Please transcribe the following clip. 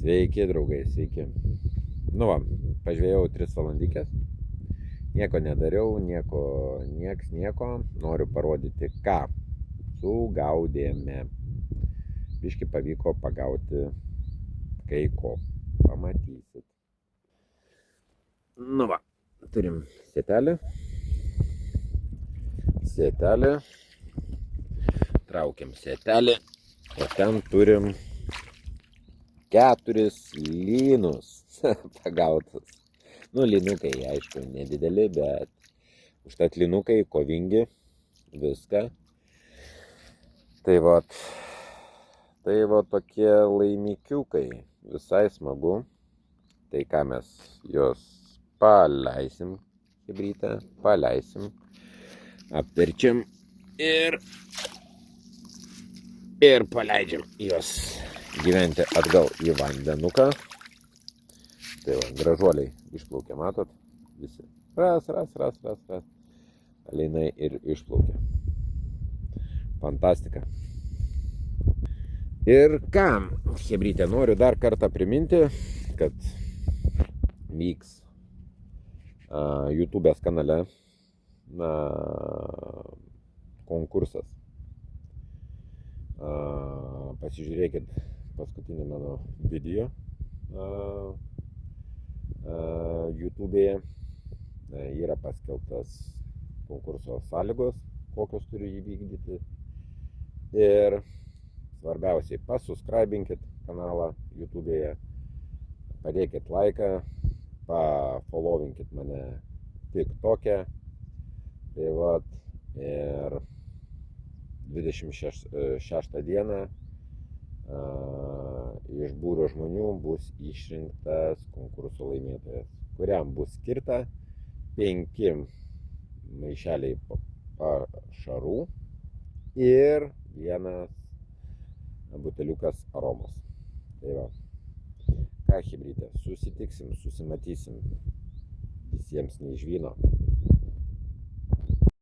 Sveiki, draugai, sveiki. Nu va, pažvėjau 3 valandykės. Nieko nedariau, nieko. Noriu parodyti, ką sugaudėme. Biški pavyko pagauti kai ko. Pamatysit. Nu va, turim sietelį. Traukiam sietelį. O ten turim 4 lynus pagautus. Nu, lynukai, aišku, nedideli, bet užtat lynukai kovingi, viską. Tai va tokie laimikiukai, visai smagu. Tai ką mes juos paleisim, chebrytę, apverčiam ir paleidžiam juos gyventi atgal į vandenuką. Tai va, gražuoliai išplaukia, matot? Visi. Ras. Aleinai ir išplaukia. Fantastika. Ir ką, chebrytė, noriu dar kartą priminti, kad vyks YouTube'ės kanale konkursas. Pasižiūrėkit paskutinį mano video YouTube'ėje. Yra paskelbtas konkurso sąlygos, kokios turiu įvykdyti. Ir svarbiausiai pasuscribinkit kanalą YouTube'ėje, padėkit laiką, pafollowinkit mane TikTok'e. Tai vat, ir 26 dieną iš būrio žmonių bus išrinktas konkurso laimėtojas, kuriam bus skirta 5 maišeliai pašarų ir 1 buteliukas aromos. Tai va, ką chebrytė, susitiksim, susimatysim, visiems neišvyno.